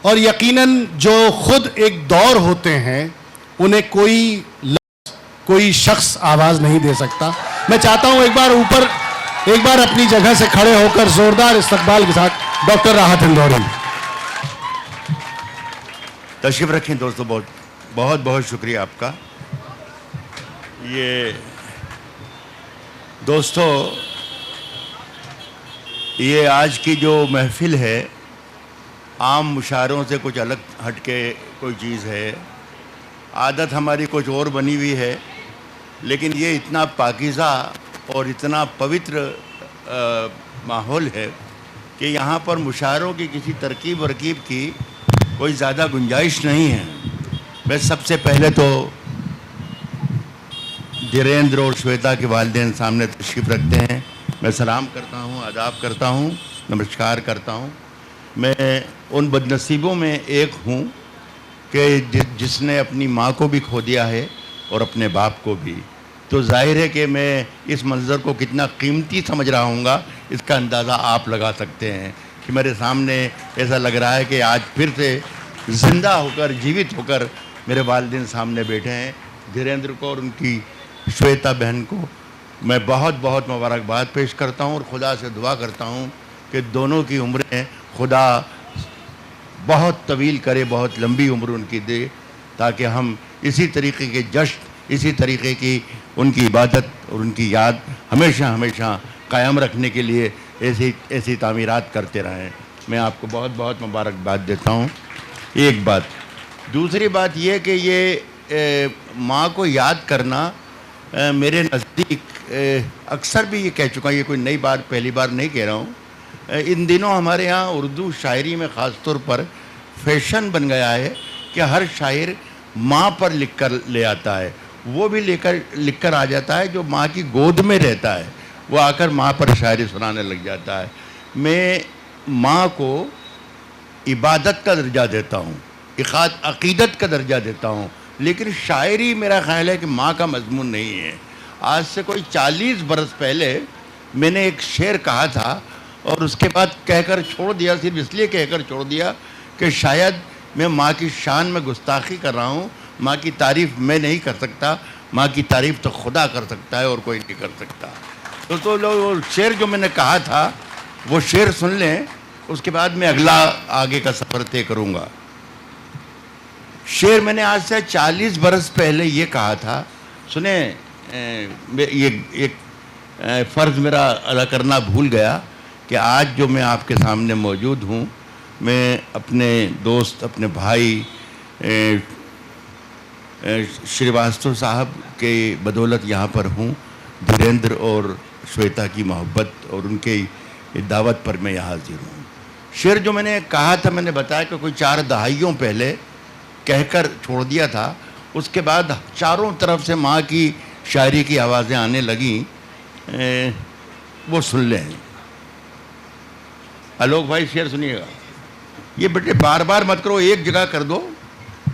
اور یقیناً جو خود ایک دور ہوتے ہیں انہیں کوئی لفظ کوئی شخص آواز نہیں دے سکتا. میں چاہتا ہوں ایک بار اپنی جگہ سے کھڑے ہو کر زوردار استقبال کے ساتھ ڈاکٹر راحت اندوری. تشریف رکھیں دوستو. بہت بہت شکریہ آپ کا. یہ دوستو یہ آج کی جو محفل ہے عام مشاعروں سے کچھ الگ ہٹ کے کوئی چیز ہے. عادت ہماری کچھ اور بنی ہوئی ہے، لیکن یہ اتنا پاکیزہ اور اتنا پوتر ماحول ہے کہ یہاں پر مشاعروں کی کسی ترکیب ورکیب کی کوئی زیادہ گنجائش نہیں ہے. میں سب سے پہلے تو دھیریندر اور شویتا کے والدین سامنے تشریف رکھتے ہیں. میں سلام کرتا ہوں، آداب کرتا ہوں، نمسکار کرتا ہوں. میں ان بد نصیبوں میں ایک ہوں کہ جس نے اپنی ماں کو بھی کھو دیا ہے اور اپنے باپ کو بھی. تو ظاہر ہے کہ میں اس منظر کو کتنا قیمتی سمجھ رہا ہوں گا اس کا اندازہ آپ لگا سکتے ہیں کہ میرے سامنے ایسا لگ رہا ہے کہ آج پھر سے زندہ ہو کر جیوت ہو کر میرے والدین سامنے بیٹھے ہیں. دھیریندر کو اور ان کی شویتا بہن کو میں بہت بہت مبارکباد پیش کرتا ہوں اور خدا سے دعا کرتا ہوں کہ دونوں کی عمریں خدا بہت طویل کرے، بہت لمبی عمر ان کی دے، تاکہ ہم اسی طریقے کے جشن، اسی طریقے کی ان کی عبادت اور ان کی یاد ہمیشہ ہمیشہ قائم رکھنے کے لیے ایسی تعمیرات کرتے رہیں. میں آپ کو بہت بہت مبارکباد دیتا ہوں. ایک بات. دوسری بات یہ کہ یہ ماں کو یاد کرنا میرے نزدیک اکثر بھی یہ کہہ چکا ہوں، یہ کوئی نئی بات پہلی بار نہیں کہہ رہا ہوں. ان دنوں ہمارے ہاں اردو شاعری میں خاص طور پر فیشن بن گیا ہے کہ ہر شاعر ماں پر لکھ کر لے آتا ہے. وہ بھی لکھ کر آ جاتا ہے جو ماں کی گود میں رہتا ہے، وہ آ کر ماں پر شاعری سنانے لگ جاتا ہے. میں ماں کو عبادت کا درجہ دیتا ہوں، عقیدت کا درجہ دیتا ہوں، لیکن شاعری میرا خیال ہے کہ ماں کا مضمون نہیں ہے. آج سے کوئی 40 برس پہلے میں نے ایک شعر کہا تھا اور اس کے بعد کہہ کر چھوڑ دیا، صرف اس لیے کہہ کر چھوڑ دیا کہ شاید میں ماں کی شان میں گستاخی کر رہا ہوں. ماں کی تعریف میں نہیں کر سکتا، ماں کی تعریف تو خدا کر سکتا ہے اور کوئی نہیں کر سکتا. تو وہ شعر جو میں نے کہا تھا وہ شعر سن لیں، اس کے بعد میں اگلا آگے کا سفر طے کروں گا. شعر میں نے آج سے 40 برس پہلے یہ کہا تھا. سنیں، یہ ایک فرض میرا ادا کرنا بھول گیا کہ آج جو میں آپ کے سامنے موجود ہوں، میں اپنے دوست، اپنے بھائی شریواستو صاحب کے بدولت یہاں پر ہوں. دھیریندر اور شویتا کی محبت اور ان کی دعوت پر میں یہاں حاضر ہوں. شعر جو میں نے کہا تھا، میں نے بتایا کہ کوئی 4 دہائیوں پہلے کہہ کر چھوڑ دیا تھا. اس کے بعد چاروں طرف سے ماں کی شاعری کی آوازیں آنے لگیں. وہ سن لیں. آلوک بھائی شعر سنیے گا. یہ بیٹے بار بار مت کرو، ایک جگہ کر دو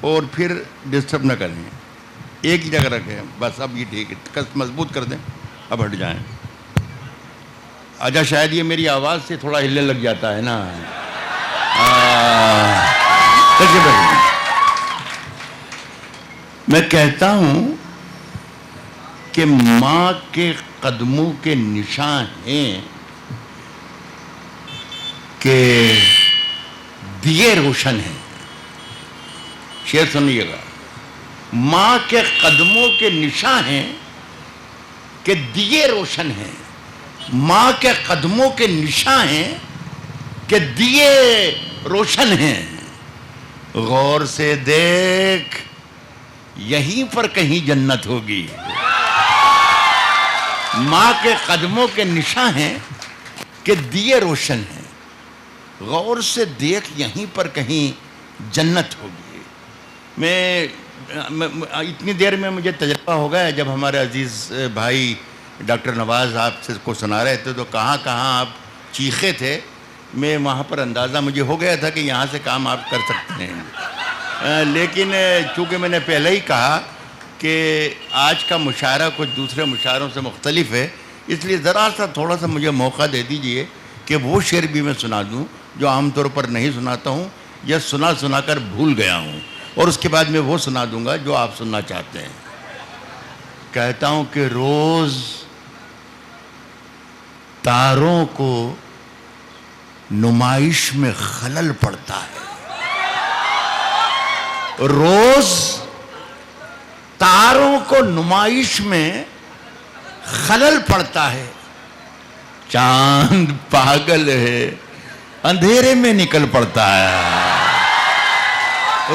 اور پھر ڈسٹرب نہ کریں. ایک ہی جگہ رکھیں بس. اب یہ ٹھیک ہے، کس مضبوط کر دیں. اب ہٹ جائیں. آجا شاید یہ میری آواز سے تھوڑا ہلنے لگ جاتا ہے نا. میں کہتا ہوں کہ ماں کے قدموں کے نشان ہیں کہ دیے روشن ہیں. شعر سنیے گا. ماں کے قدموں کے نشان ہیں کہ دیے روشن ہیں. ماں کے قدموں کے نشان ہیں کہ دیے روشن ہیں. غور سے دیکھ یہیں پر کہیں جنت ہوگی. ماں کے قدموں کے نشان ہیں کہ دیے روشن ہیں. غور سے دیکھ یہیں پر کہیں جنت ہوگی. میں اتنی دیر میں مجھے تجربہ ہو گیا جب ہمارے عزیز بھائی ڈاکٹر نواز آپ سے کو سنا رہے تھے تو کہاں کہاں آپ چیخے تھے. میں وہاں پر اندازہ مجھے ہو گیا تھا کہ یہاں سے کام آپ کر سکتے ہیں. لیکن چونکہ میں نے پہلے ہی کہا کہ آج کا مشاعرہ کچھ دوسرے مشاعروں سے مختلف ہے، اس لیے ذرا سا تھوڑا سا مجھے موقع دے دیجئے کہ وہ شعر بھی میں سنا دوں جو عام طور پر نہیں سناتا ہوں. یا سنا سنا کر بھول گیا ہوں، اور اس کے بعد میں وہ سنا دوں گا جو آپ سننا چاہتے ہیں۔ کہتا ہوں کہ روز تاروں کو نمائش میں خلل پڑتا ہے، روز تاروں کو نمائش میں خلل پڑتا ہے، چاند پاگل ہے اندھیرے میں نکل پڑتا ہے،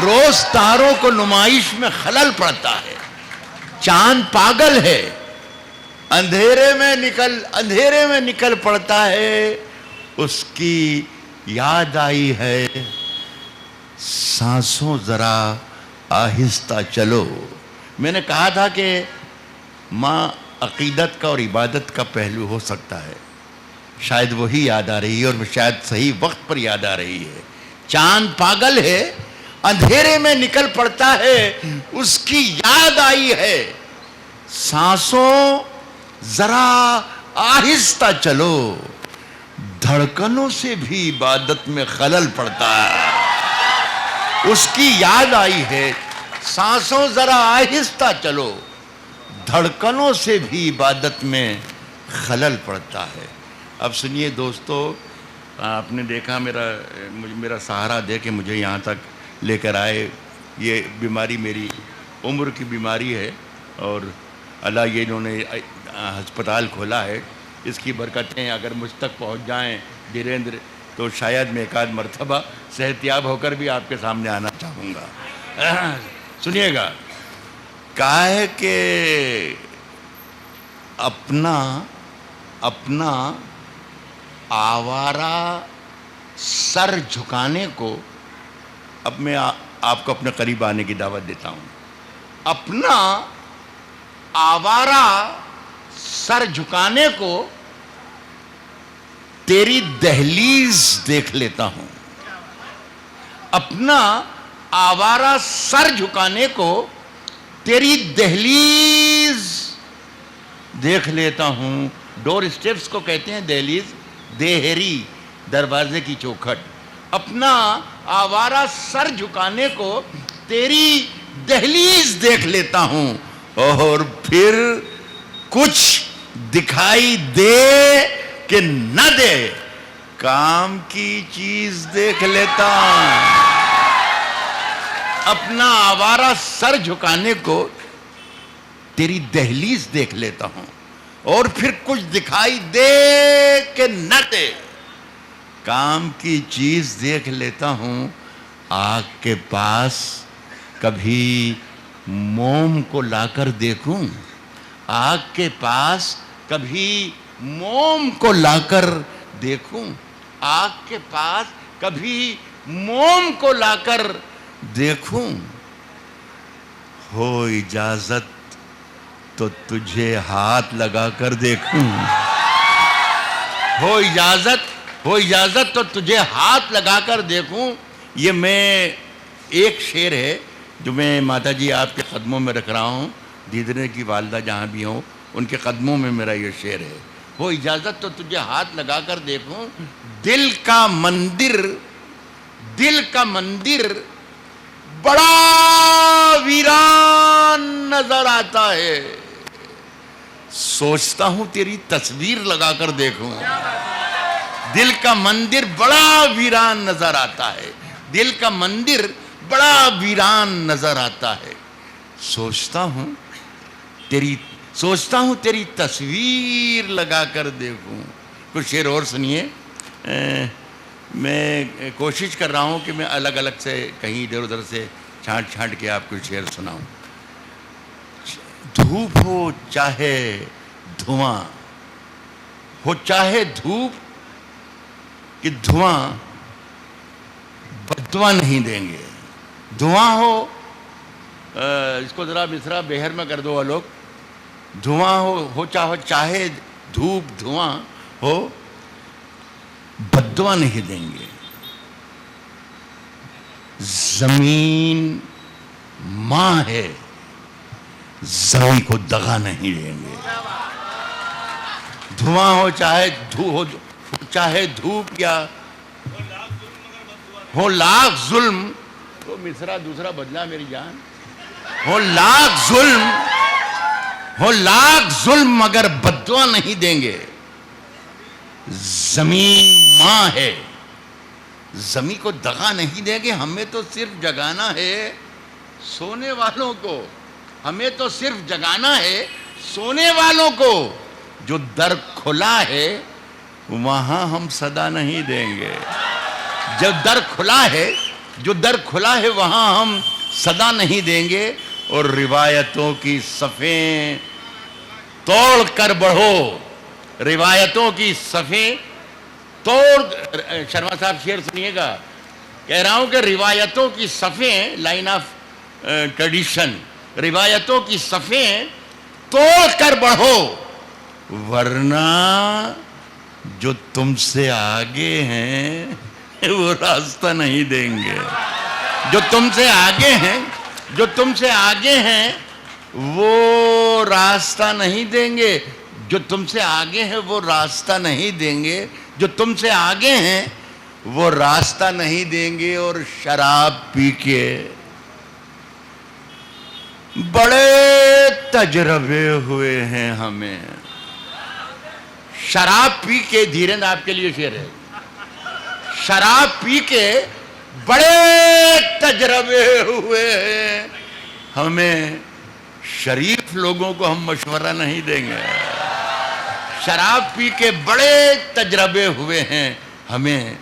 روز تاروں کو نمائش میں خلل پڑتا ہے، چاند پاگل ہے اندھیرے میں نکل پڑتا ہے، اس کی یاد آئی ہے سانسوں ذرا آہستہ چلو۔ میں نے کہا تھا کہ ماں عقیدت کا اور عبادت کا پہلو ہو سکتا ہے، شاید وہی یاد آ رہی ہے، اور شاید صحیح وقت پر یاد آ رہی ہے۔ چاند پاگل ہے اندھیرے میں نکل پڑتا ہے، اس کی یاد آئی ہے سانسوں ذرا آہستہ چلو، دھڑکنوں سے بھی عبادت میں خلل پڑتا ہے، اس کی یاد آئی ہے سانسوں ذرا آہستہ چلو، دھڑکنوں سے بھی عبادت میں خلل پڑتا ہے۔ اب سنیے دوستو، آپ نے دیکھا میرا سہارا دے کے مجھے یہاں تک لے کر آئے، یہ بیماری میری عمر کی بیماری ہے، اور اللہ یہ انہوں نے ہسپتال کھولا ہے، اس کی برکتیں اگر مجھ تک پہنچ جائیں دھیریندر، تو شاید میں ایک آدھ مرتبہ صحتیاب ہو کر بھی آپ کے سامنے آنا چاہوں گا۔ سنیے گا، کہا ہے کہ اپنا آوارہ سر جھکانے کو، اب میں آپ کو اپنے قریب آنے کی دعوت دیتا ہوں، اپنا آوارہ سر جھکانے کو تیری دہلیز دیکھ لیتا ہوں، اپنا آوارہ سر جھکانے کو تیری دہلیز دیکھ لیتا ہوں۔ ڈور اسٹیپس کو کہتے ہیں دہلیز، دیہری دروازے کی چوکھٹ۔ اپنا آوارہ سر جھکانے کو تیری دہلیز دیکھ لیتا ہوں، اور پھر کچھ دکھائی دے کہ نہ دے، کام کی چیز دیکھ لیتا ہوں۔ اپنا آوارہ سر جھکانے کو تیری دہلیز دیکھ لیتا ہوں، اور پھر کچھ دکھائی دے کہ نہ دے، کام کی چیز دیکھ لیتا ہوں۔ آگ کے پاس کبھی موم کو لا کر دیکھوں، آگ کے پاس کبھی موم کو لا کر دیکھوں، آگ کے پاس کبھی موم کو لا کر دیکھوں، ہو اجازت تو تجھے ہاتھ لگا کر دیکھوں، ہو اجازت تو تجھے ہاتھ لگا کر دیکھوں۔ یہ میں ایک شعر ہے جو میں ماتا جی آپ کے قدموں میں رکھ رہا ہوں، دیدنے کی والدہ جہاں بھی ہوں ان کے قدموں میں میرا یہ شعر ہے، ہو اجازت تو تجھے ہاتھ لگا کر دیکھوں، دل کا مندر بڑا ویران نظر آتا ہے، سوچتا ہوں تیری تصویر لگا کر دیکھوں، دل کا مندر بڑا ویران نظر آتا ہے، دل کا مندر بڑا ویران نظر آتا ہے، سوچتا ہوں تیری تصویر لگا کر دیکھوں۔ کچھ شعر اور سنیے، میں کوشش کر رہا ہوں کہ میں الگ الگ سے کہیں ادھر ادھر سے چھانٹ کے آپ کو شعر سناؤں۔ دھوپ ہو چاہے دھواں ہو، چاہے دھوپ کہ دھواں بددعا نہیں دیں گے، دھواں ہو، اس کو ذرا مصرع بہر میں کر دو آلوک، دھواں ہو چاہے دھوپ دھواں ہو، بددعا نہیں دیں گے، زمین ماں ہے زمین کو دغا نہیں دیں گے، دھواں ہو چاہے دھوپ یا ہو لاکھ ظلم، تو مصرع دوسرا بدلا میری جان، ہو لاکھ ظلم مگر بددعا نہیں دیں گے. زمین ماں ہے، زمین کو دغا نہیں دیں گے. ہمیں تو صرف جگانا ہے سونے والوں کو، ہمیں تو صرف جگانا ہے سونے والوں کو. جو در کھلا ہے وہاں ہم صدا نہیں دیں گے. جو در کھلا ہے وہاں ہم صدا نہیں دیں گے. اور روایتوں کی صفیں توڑ کر بڑھو، روایتوں کی صفیں توڑ. شرما صاحب شعر سنیے گا. کہہ رہا ہوں کہ روایتوں کی صفیں، لائن آف ٹریڈیشن، روایتوں کی صفیں توڑ کر بڑھو، ورنہ جو تم سے آگے ہیں وہ راستہ نہیں دیں گے. جو تم سے آگے ہیں وہ راستہ نہیں دیں گے. جو تم سے آگے ہیں وہ راستہ نہیں دیں گے. جو تم سے آگے ہیں وہ راستہ نہیں دیں گے. اور شراب پی کے بڑے تجربے ہوئے ہیں ہمیں. شراب پی کے، دھیرند آپ کے لیے شعر ہے، شراب پی کے بڑے تجربے ہوئے ہیں ہمیں. شریف لوگوں کو ہم مشورہ نہیں دیں گے. شراب پی کے بڑے تجربے ہوئے ہیں ہمیں.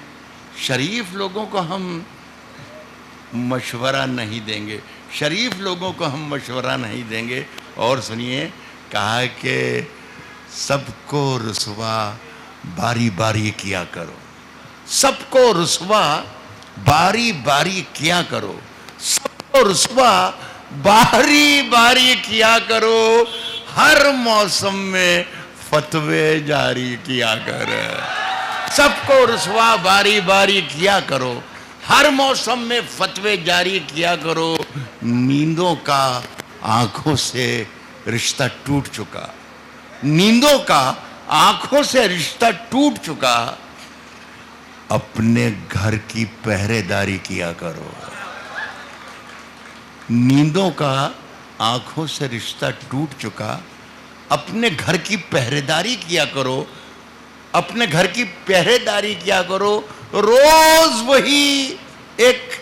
شریف لوگوں کو ہم مشورہ نہیں دیں گے. شریف لوگوں کو ہم مشورہ نہیں دیں گے. اور سنیے، کہا کہ سب کو رسوا باری باری کیا کرو. سب کو رسوا باری باری کیا کرو. سب کو رسوا باری باری کیا کرو. ہر موسم میں فتوے جاری کیا کر. سب کو رسوا باری باری کیا کرو. ہر موسم میں فتوے جاری کیا کرو. نیندوں کا آنکھوں سے رشتہ ٹوٹ چکا. نیندوں کا آنکھوں سے رشتہ ٹوٹ چکا. اپنے گھر کی پہرے داری کیا کرو. نیندوں کا آنکھوں سے رشتہ ٹوٹ چکا. اپنے گھر کی پہرے داری کیا کرو. اپنے گھر کی پہرے داری کیا کرو. روز وہی ایک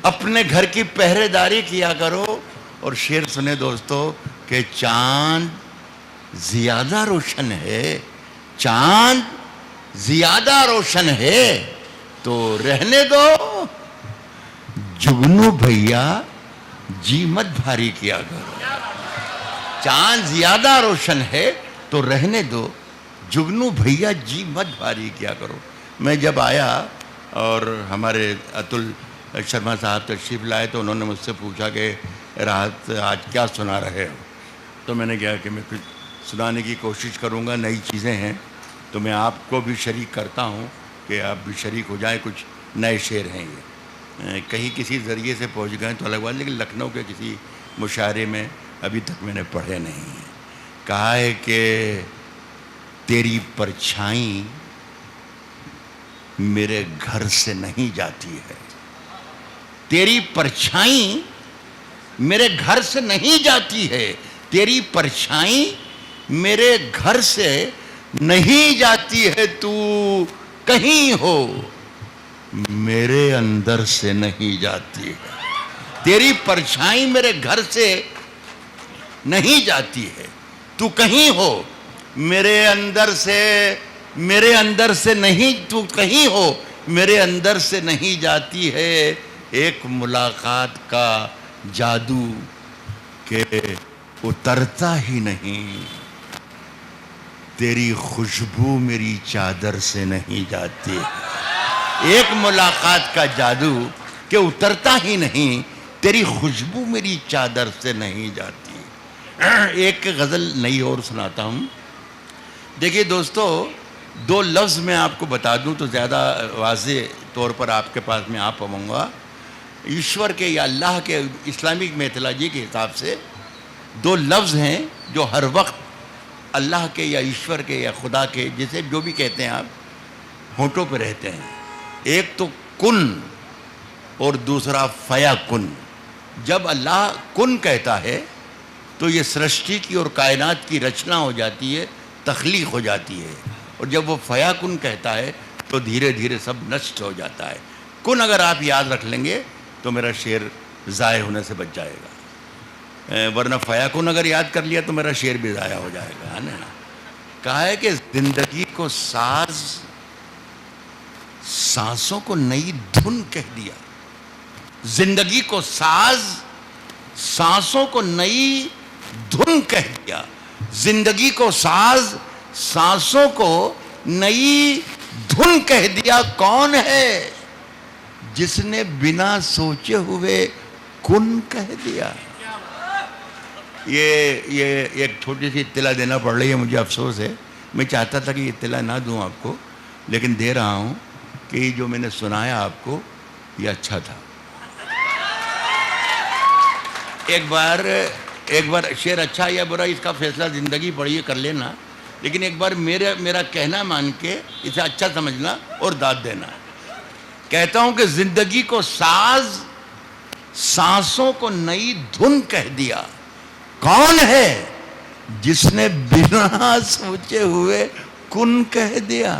اپنے گھر کی پہرے داری کیا کرو. اور شعر سنے دوستو کہ چاند زیادہ روشن ہے، چاند زیادہ روشن ہے تو رہنے دو. جگنو بھیا جی مت بھاری کیا کرو. چاند زیادہ روشن ہے تو رہنے دو. جگنو بھیا جی مت بھاری کیا کرو. میں جب آیا اور ہمارے اتل شرما صاحب تشریف لائے تو انہوں نے مجھ سے پوچھا کہ راحت آج کیا سنا رہے ہو. تو میں نے کہا کہ میں کچھ سنانے کی کوشش کروں گا. نئی چیزیں ہیں تو میں آپ کو بھی شریک کرتا ہوں کہ آپ بھی شریک ہو جائیں. کچھ نئے شعر ہیں یہ. کہیں کسی ذریعے سے پہنچ گئے تو الگ بات، لیکن لکھنؤ کے کسی مشاعرے میں ابھی تک میں نے پڑھے نہیں ہیں. کہا ہے کہ تیری پرچھائی میرے گھر سے نہیں جاتی ہے. تیری پرچھائی میرے گھر سے نہیں جاتی ہے. تیری پرچھائی میرے گھر سے نہیں جاتی ہے. تو کہیں ہو میرے اندر سے نہیں جاتی ہے. تیری پرچھائی میرے گھر سے نہیں جاتی ہے. تو کہیں ہو میرے اندر سے نہیں، تو کہیں ہو میرے اندر سے نہیں جاتی ہے. ایک ملاقات کا جادو کہ اترتا ہی نہیں. تیری خوشبو میری چادر سے نہیں جاتی. ایک ملاقات کا جادو کہ اترتا ہی نہیں. تیری خوشبو میری چادر سے نہیں جاتی. ایک غزل نئی اور سناتا ہوں. دیکھیے دوستو، دو لفظ میں آپ کو بتا دوں تو زیادہ واضح طور پر آپ کے پاس میں آ پاؤں گا. ایشور کے یا اللہ کے اسلامک میتھولوجی کے حساب سے دو لفظ ہیں جو ہر وقت اللہ کے یا ایشور کے یا خدا کے، جسے جو بھی کہتے ہیں آپ، ہونٹوں پہ رہتے ہیں. ایک تو کن اور دوسرا فیا کن. جب اللہ کن کہتا ہے تو یہ سرشٹی کی اور کائنات کی رچنا ہو جاتی ہے, تخلیق ہو جاتی ہے, اور جب وہ فیا کن کہتا ہے تو دھیرے دھیرے سب نشٹ ہو جاتا ہے. کن اگر آپ یاد رکھ لیں گے تو میرا شعر ضائع ہونے سے بچ جائے گا, ورنہ فیا کن اگر یاد کر لیا تو میرا شعر بھی ضائع ہو جائے گا, ہے نا. کہا ہے کہ زندگی کو ساز, سانسوں کو نئی دھن کہہ دیا. زندگی کو ساز, سانسوں کو نئی دھن کہہ دیا. زندگی کو ساز, سانسوں کو نئی دھن کہہ دیا. کون ہے جس نے بنا سوچے ہوئے کن کہہ دیا. یہ ایک چھوٹی سی اطلاع دینا پڑ رہی ہے, مجھے افسوس ہے. میں چاہتا تھا کہ یہ اطلاع نہ دوں آپ کو, لیکن دے رہا ہوں کہ یہ جو میں نے سنایا آپ کو یہ اچھا تھا. ایک بار شعر اچھا یا برا اس کا فیصلہ زندگی پڑھیے کر لینا, لیکن ایک بار میرا کہنا مان کے اسے اچھا سمجھنا اور داد دینا. کہتا ہوں کہ زندگی کو ساز, سانسوں کو نئی دھن کہہ دیا. کون ہے جس نے بنا سوچے ہوئے کن کہہ دیا.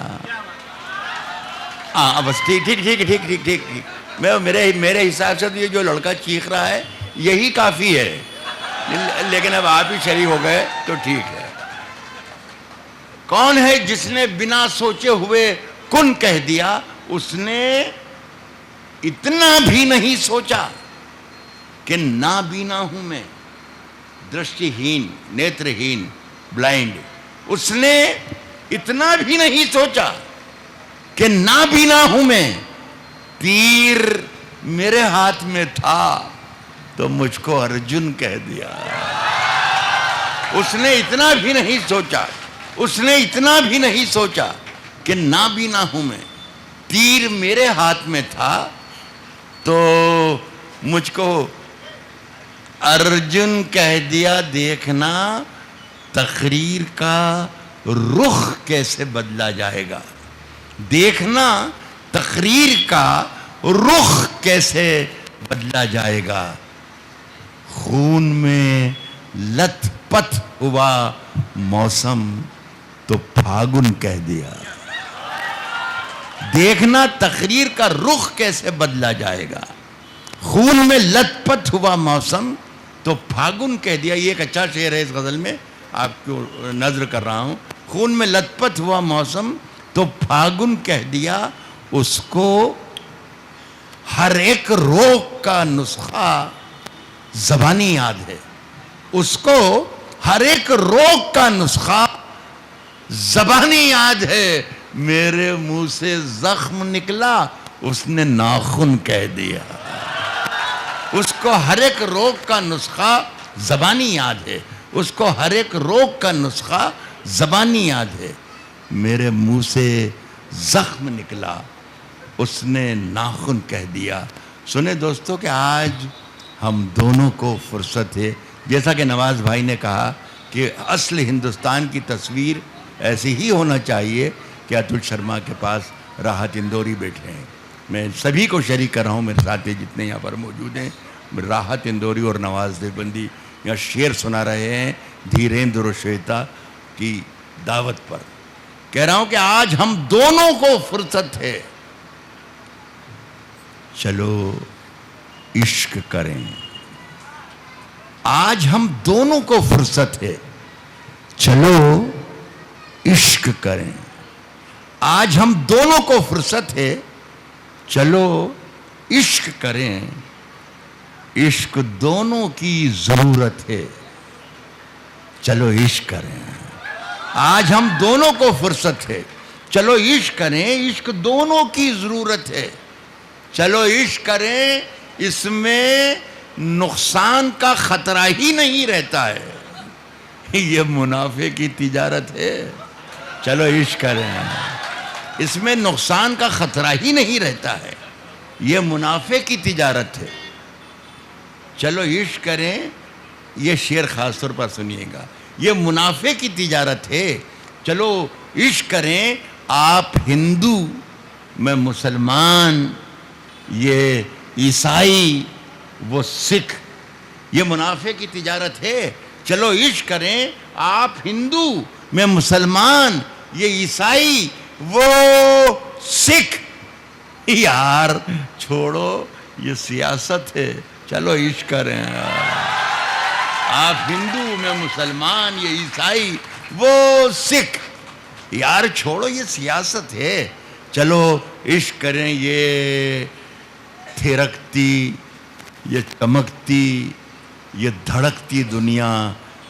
ہاں بس ٹھیک. میرے حساب سے تو یہ جو لڑکا چیخ رہا ہے یہی کافی ہے, لیکن اب آپ ہی شریک ہو گئے تو ٹھیک ہے. کون ہے جس نے بنا سوچے ہوئے کن کہہ دیا. اس نے اتنا بھی نہیں سوچا کہ نابینا ہوں میں, درشٹی ہین, نیترہین, بلائنڈ. اس نے اتنا بھی نہیں سوچا کہ نابینا ہوں میں. تیر میرے ہاتھ میں تھا تو مجھ کو ارجن کہہ دیا. اس نے اتنا بھی نہیں سوچا, اس نے اتنا بھی نہیں سوچا کہ نابینا ہوں میں. تیر میرے ہاتھ میں تھا تو مجھ کو ارجن کہہ دیا. دیکھنا تقریر کا رخ کیسے بدلا جائے گا. دیکھنا تقریر کا رخ کیسے بدلا جائے گا. خون میں لت پت ہوا موسم تو پھاگن کہہ دیا. دیکھنا تقریر کا رخ کیسے بدلا جائے گا. خون میں لت پت ہوا موسم تو پھاگن کہہ دیا. یہ ایک اچھا شعر ہے, اس غزل میں آپ کو نظر کر رہا ہوں. خون میں لت پت ہوا موسم تو پھاگن کہہ دیا. اس کو ہر ایک روگ کا نسخہ زبانی یاد ہے. اس کو ہر ایک روگ کا نسخہ زبانی یاد ہے. میرے منہ سے زخم نکلا, اس نے ناخن کہہ دیا. اس کو ہر ایک روگ کا نسخہ زبانی یاد ہے. اس کو ہر ایک روگ کا نسخہ زبانی یاد ہے. میرے منہ سے زخم نکلا, اس نے ناخن کہہ دیا. سنیں دوستو کہ آج ہم دونوں کو فرصت ہے, جیسا کہ نواز بھائی نے کہا کہ اصل ہندوستان کی تصویر ایسی ہی ہونا چاہیے کہ اتل شرما کے پاس راحت اندوری بیٹھے ہیں. میں سبھی کو شریک کر رہا ہوں, میرے ساتھی جتنے یہاں پر موجود ہیں. راحت اندوری اور نواز دیوبندی یہاں شعر سنا رہے ہیں دھیریندر و شویتا کی دعوت پر. کہہ رہا ہوں کہ آج ہم دونوں کو فرصت ہے, چلو عشق کریں. آج ہم دونوں کو فرصت ہے, چلو عشق کریں. آج ہم دونوں کو فرصت ہے, چلو عشق کریں. عشق دونوں کی ضرورت ہے, چلو عشق کریں. آج ہم دونوں کو فرصت ہے, چلو عشق کریں. عشق دونوں کی ضرورت ہے, چلو عشق کریں. اس میں نقصان کا خطرہ ہی نہیں رہتا ہے, یہ منافع کی تجارت ہے. چلو عشق کریں. اس میں نقصان کا خطرہ ہی نہیں رہتا ہے, یہ منافع کی تجارت ہے. چلو عشق کریں. یہ شعر خاص طور پر سنیے گا. یہ منافع کی تجارت ہے, چلو عشق کریں. آپ ہندو میں مسلمان، یہ عیسائی، وہ سکھ، یہ منافع کی تجارت ہے. چلو عشق کریں. آپ ہندو، میں مسلمان، یہ عیسائی، وہ سکھ. یار چھوڑو، یہ سیاست ہے. چلو عشق کریں. آپ ہندو، میں مسلمان، یہ عیسائی، وہ سکھ. یار چھوڑو، یہ سیاست ہے. چلو عشق کریں. یہ تھرکتی، یہ چمکتی، یہ دھڑکتی دنیا،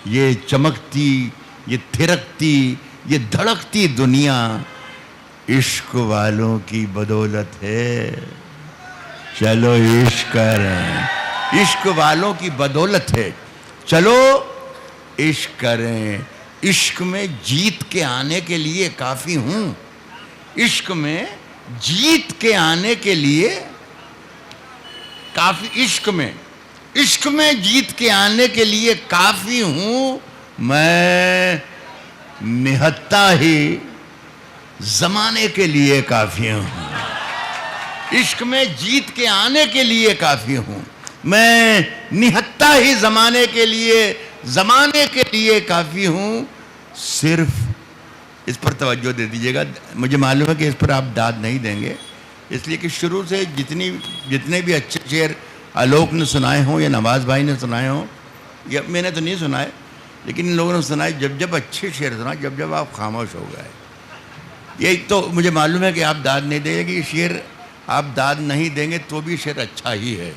یہ چمکتی، یہ تھرکتی، یہ دھڑکتی دنیا عشق والوں کی بدولت ہے. چلو عشق کریں. عشق والوں کی بدولت ہے. چلو عشق کریں. عشق میں جیت کے آنے کے لیے کافی ہوں. عشق میں جیت کے آنے کے لیے کافی. عشق میں جیت کے آنے کے لیے کافی ہوں. میں نہتا ہی زمانے کے لیے کافی ہوں. عشق میں جیت کے آنے کے لیے کافی ہوں. میں نہتا ہی زمانے کے لیے کافی ہوں. صرف اس پر توجہ دے دیجیے گا. مجھے معلوم ہے کہ اس پر آپ داد نہیں دیں گے، اس لیے کہ شروع سے جتنے بھی اچھے شعر آلوک نے سنائے ہوں یا نواز بھائی نے سنائے ہوں، یا میں نے تو نہیں سنائے، لیکن ان لوگوں نے سنائے. جب اچھے شعر سنا، جب آپ خاموش ہو گئے. یہ تو مجھے معلوم ہے کہ آپ داد نہیں دیں گے، کہ یہ شعر آپ داد نہیں دیں گے تو بھی شعر اچھا ہی ہے.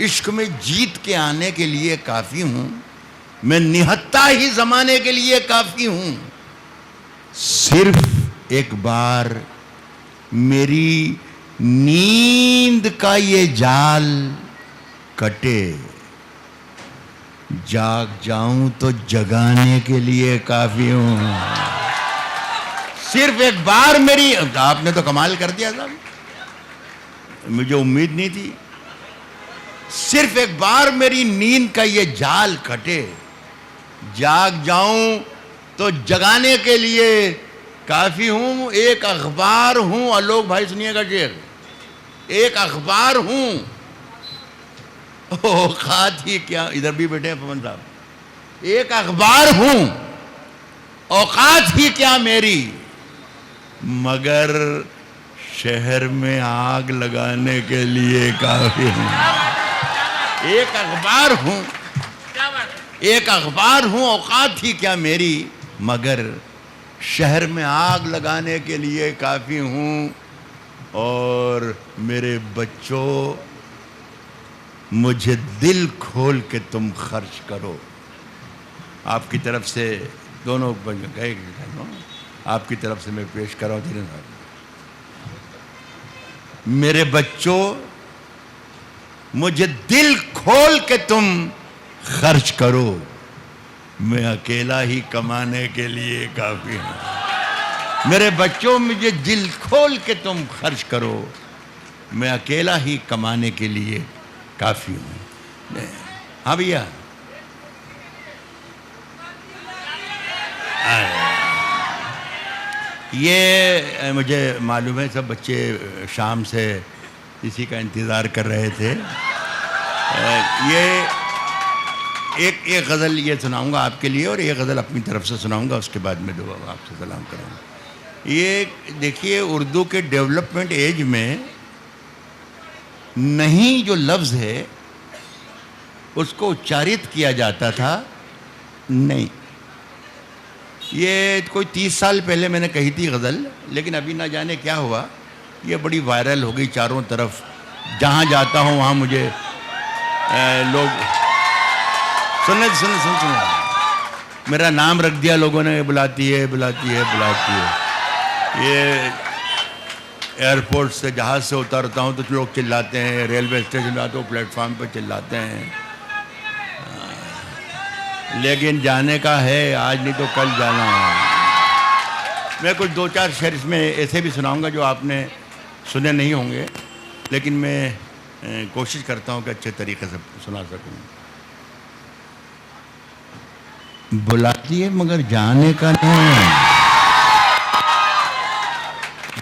عشق میں جیت کے آنے کے لیے کافی ہوں. میں نہتا ہی زمانے کے لیے کافی ہوں. صرف ایک بار میری نیند کا یہ جال کٹے، جاگ جاؤں تو جگانے کے لیے کافی ہوں. صرف ایک بار میری، آپ نے تو کمال کر دیا صاحب، مجھے امید نہیں تھی. صرف ایک بار میری نیند کا یہ جال کٹے، جاگ جاؤں تو جگانے کے لیے کافی ہوں. ایک اخبار ہوں. آلوک بھائی سنیے گا شعر. ایک اخبار ہوں، اوقات ہی کیا. ادھر بھی بیٹھے ہیں پون صاحب. ایک اخبار ہوں، اوقات ہی کیا میری، مگر شہر میں آگ لگانے کے لیے کافی ہوں. ایک اخبار ہوں، اوقات ہی کیا میری، مگر شہر میں آگ لگانے کے لیے کافی ہوں. اور میرے بچوں، مجھے دل کھول کے تم خرچ کرو. آپ کی طرف سے دونوں گئے، آپ کی طرف سے میں پیش کر رہا ہوں. میرے بچوں، مجھے دل کھول کے تم خرچ کرو. میں اکیلا ہی کمانے کے لیے کافی ہوں. میرے بچوں، مجھے دل کھول کے تم خرچ کرو. میں اکیلا ہی کمانے کے لیے کافی ہوں. ہاں بھیا، یہ مجھے معلوم ہے سب بچے شام سے اسی کا انتظار کر رہے تھے. یہ ایک غزل یہ سناؤں گا آپ کے لیے، اور ایک غزل اپنی طرف سے سناؤں گا. اس کے بعد میں دعا آپ سے سلام کروں گا. یہ دیکھیے، اردو کے ڈیولپمنٹ ایج میں نہیں جو لفظ ہے اس کو اچارت کیا جاتا تھا نہیں. یہ کوئی 30 سال پہلے میں نے کہی تھی غزل، لیکن ابھی نہ جانے کیا ہوا، یہ بڑی وائرل ہو گئی چاروں طرف. جہاں جاتا ہوں وہاں مجھے لوگ سن میرا نام رکھ دیا لوگوں نے، بلاتی ہے. یہ ایئرپورٹ سے جہاز سے اترتا ہوں تو لوگ چلاتے ہیں، ریلوے اسٹیشن پہ آتے ہوں پلیٹ فارم پہ چلاتے ہیں. لیکن جانے کا ہے، آج نہیں تو کل جانا ہے. میں کچھ 2-4 شعر اس میں ایسے بھی سناؤں گا جو آپ نے سنے نہیں ہوں گے، لیکن میں کوشش کرتا ہوں کہ اچھے طریقے سے سنا سکوں. بلاتی ہے مگر جانے کا نہیں.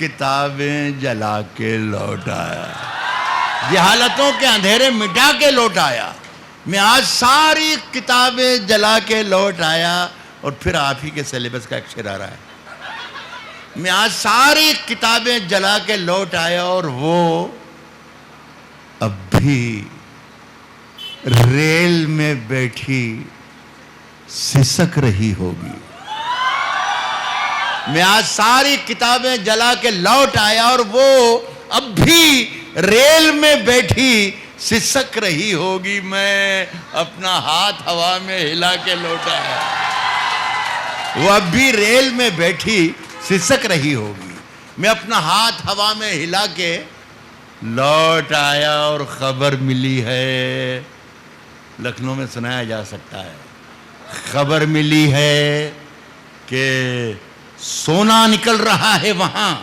کتابیں جلا کے لوٹ آیا، جہالتوں کے اندھیرے مٹا کے لوٹ آیا، میں آج ساری کتابیں جلا کے لوٹ آیا، اور پھر آپ ہی کے سلیبس کا ایک شعر آ رہا ہے، میں آج ساری کتابیں جلا کے لوٹ آیا، اور وہ اب بھی ریل میں بیٹھی سسک رہی ہوگی۔ میں آج ساری کتابیں جلا کے لوٹ آیا، اور وہ اب بھی ریل میں بیٹھی سسک رہی ہوگی، میں اپنا ہاتھ ہوا میں ہلا کے لوٹ آیا۔ وہ اب بھی ریل میں بیٹھی سسک رہی ہوگی، میں اپنا ہاتھ ہوا میں ہلا کے لوٹ آیا، اور خبر ملی ہے، لکھنؤ میں سنایا جا سکتا ہے، خبر ملی ہے کہ سونا نکل رہا ہے وہاں،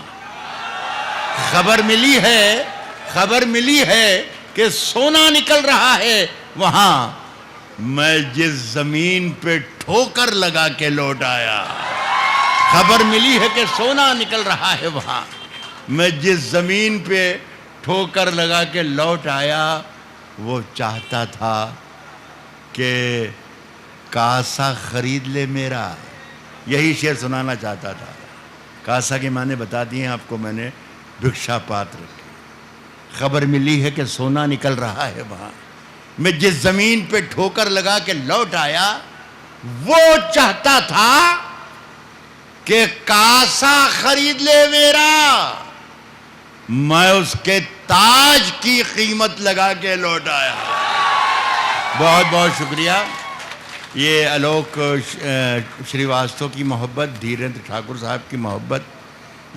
خبر ملی ہے کہ سونا نکل رہا ہے وہاں، میں جس زمین پہ ٹھوکر لگا کے لوٹ آیا، خبر ملی ہے کہ سونا نکل رہا ہے وہاں، میں جس زمین پہ ٹھوکر لگا کے لوٹ آیا، وہ چاہتا تھا کہ کاسا خرید لے میرا، یہی شعر سنانا چاہتا تھا۔ کاسا کے معنی بتا دیے آپ کو میں نے، بھکشا پاتر کی۔ خبر ملی ہے کہ سونا نکل رہا ہے وہاں، میں جس زمین پہ ٹھوکر لگا کے لوٹ آیا، وہ چاہتا تھا کہ کاسا خرید لے میرا، میں اس کے تاج کی قیمت لگا کے لوٹ آیا۔ بہت بہت شکریہ۔ یہ الوک شریواستو کی محبت، دھیریندر ٹھاکر صاحب کی محبت،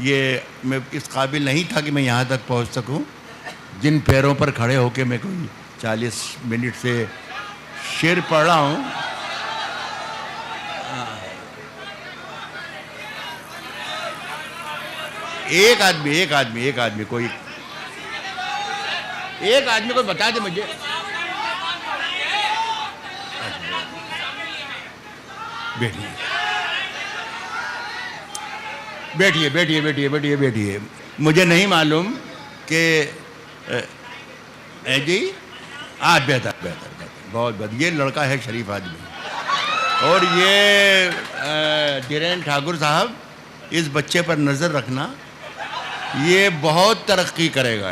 یہ میں اس قابل نہیں تھا کہ میں یہاں تک پہنچ سکوں، جن پیروں پر کھڑے ہو کے میں کوئی 40 منٹ سے شعر پڑھ رہا ہوں۔ ایک آدمی کوئی بتا دے مجھے۔ بیٹھیے، مجھے نہیں معلوم کہ جی بہتر بہت یہ لڑکا ہے شریف آدمی، اور یہ دھیریندر ٹھاکر صاحب، اس بچے پر نظر رکھنا، یہ بہت ترقی کرے گا۔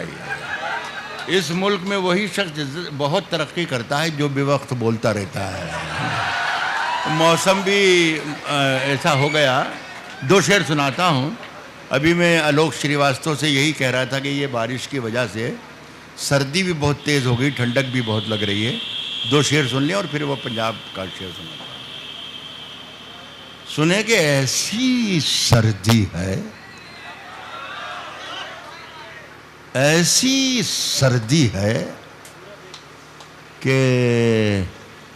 اس ملک میں وہی شخص بہت ترقی کرتا ہے جو بے وقت بولتا رہتا ہے۔ موسم بھی ایسا ہو گیا، 2 شعر سناتا ہوں۔ ابھی میں الوک شریواستو سے یہی کہہ رہا تھا کہ یہ بارش کی وجہ سے سردی بھی بہت تیز ہو گئی، ٹھنڈک بھی بہت لگ رہی ہے۔ 2 شعر سن لیں اور پھر وہ پنجاب کا شعر سناتا ہوں۔ سنیں کہ ایسی سردی ہے، ایسی سردی ہے کہ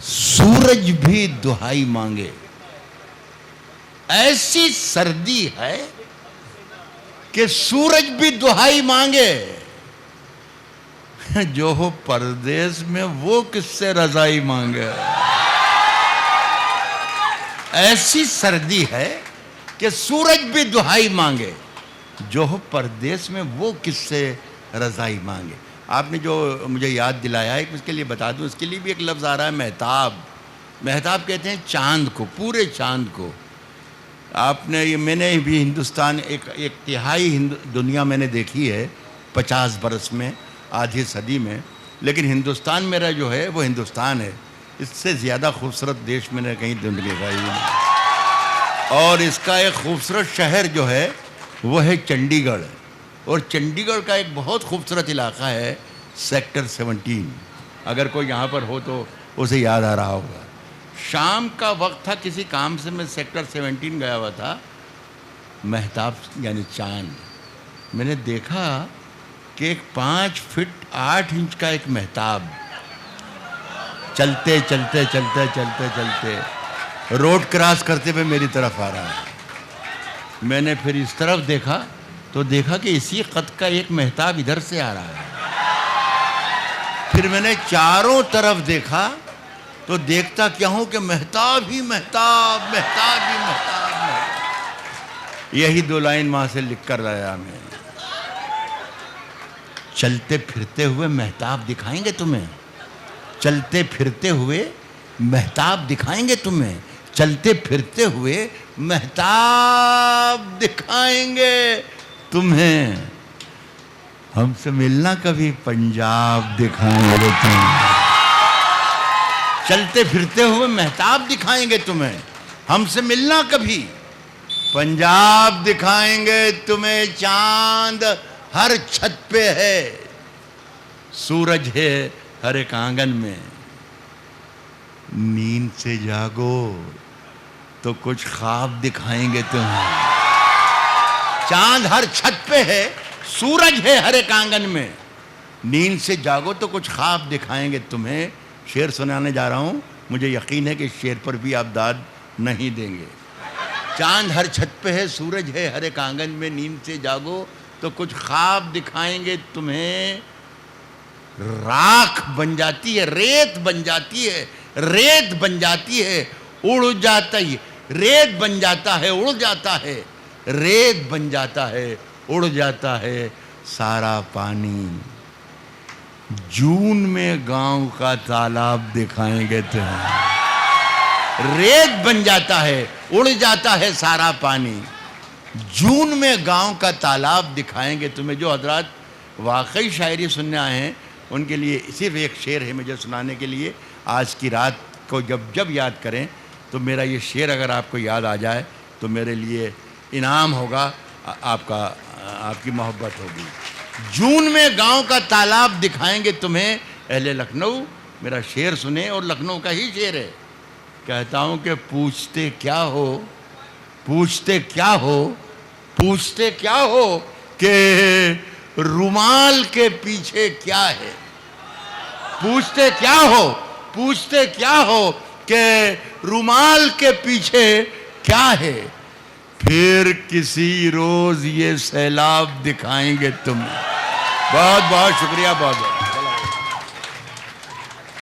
سورج بھی دہائی مانگے، ایسی سردی ہے کہ سورج بھی دہائی مانگے، جو ہو پردیس میں وہ کس سے رضائی مانگے۔ ایسی سردی ہے کہ سورج بھی دہائی مانگے، جو ہو پردیس میں وہ کس سے رضائی مانگے۔ آپ نے جو مجھے یاد دلایا ہے، اس کے لیے بتا دوں، اس کے لیے بھی ایک لفظ آ رہا ہے، مہتاب۔ مہتاب کہتے ہیں چاند کو، پورے چاند کو۔ آپ نے میں نے بھی ہندوستان ایک تہائی دنیا میں نے دیکھی ہے 50 برس میں، آدھی صدی میں، لیکن ہندوستان میرا جو ہے وہ ہندوستان ہے، اس سے زیادہ خوبصورت دیش میں نے کہیں زندگی گزاری نہیں۔ اور اس کا ایک خوبصورت شہر جو ہے وہ ہے چنڈی گڑھ، اور چنڈی گڑھ کا ایک بہت خوبصورت علاقہ ہے سیکٹر 17۔ اگر کوئی یہاں پر ہو تو اسے یاد آ رہا ہوگا۔ شام کا وقت تھا، کسی کام سے میں سیکٹر 17 گیا ہوا تھا۔ مہتاب یعنی چاند، میں نے دیکھا کہ ایک 5 فٹ 8 انچ کا ایک مہتاب چلتے چلتے چلتے چلتے چلتے روڈ کراس کرتے ہوئے میری طرف آ رہا ہے۔ میں نے پھر اس طرف دیکھا تو دیکھا کہ اسی قد کا ایک مہتاب ادھر سے آ رہا ہے۔ پھر میں نے چاروں طرف دیکھا تو دیکھتا کیا ہوں کہ مہتاب ہی مہتاب، مہتاب ہی مہتاب۔ یہی 2 لائن وہاں سے لکھ کر لایا میں. چلتے پھرتے ہوئے مہتاب دکھائیں گے تمہیں, چلتے پھرتے ہوئے مہتاب دکھائیں گے تمہیں, چلتے پھرتے ہوئے مہتاب دکھائیں گے تمہیں, ہم سے ملنا کبھی پنجاب دکھائیں گے تمہیں. چلتے پھرتے ہوئے مہتاب دکھائیں گے تمہیں, ہم سے ملنا کبھی پنجاب دکھائیں گے تمہیں. چاند ہر چھت پہ ہے, سورج ہے ہر ایک آنگن میں, نیند سے جاگو تو کچھ خواب دکھائیں گے تمہیں. چاند ہر چھت پہ ہے, سورج ہے ہر ایک آنگن میں, نیند سے جاگو تو کچھ خواب دکھائیں گے تمہیں. شعر سنانے جا رہا ہوں, مجھے یقین ہے کہ اس شعر پر بھی آپ داد نہیں دیں گے. چاند ہر چھت پہ ہے, سورج ہے ہر ایک آنگن میں, نیند سے جاگو تو کچھ خواب دکھائیں گے تمہیں. راکھ بن جاتی ہے, ریت بن جاتی ہے, ریت بن جاتی ہے, اڑ جاتا ہے, ریت بن جاتا ہے, اڑ جاتا ہے, ریت بن جاتا ہے, اڑ جاتا ہے سارا پانی. جون میں گاؤں کا تالاب دکھائیں گے تمہیں. ریت بن جاتا ہے, اڑ جاتا ہے سارا پانی. جون میں گاؤں کا تالاب دکھائیں گے تمہیں. جو حضرات واقعی شاعری سننے آئے ہیں ان کے لیے صرف ایک شعر ہے مجھے سنانے کے لیے. آج کی رات کو جب یاد کریں تو میرا یہ شعر اگر آپ کو یاد آ جائے تو میرے لیے انعام ہوگا, آپ کی محبت ہوگی. جون میں گاؤں کا تالاب دکھائیں گے تمہیں. اہل لکھنؤ میرا شعر سنیں, اور لکھنؤ کا ہی شعر ہے. کہتا ہوں کہ پوچھتے کیا ہو, پوچھتے کیا ہو, پوچھتے کیا ہو کہ رومال کے پیچھے کیا ہے. پوچھتے کیا ہو, پوچھتے کیا ہو کہ رومال کے پیچھے کیا ہے. پھر کسی روز یہ سیلاب دکھائیں گے تم. بہت بہت شکریہ, بہت بہت.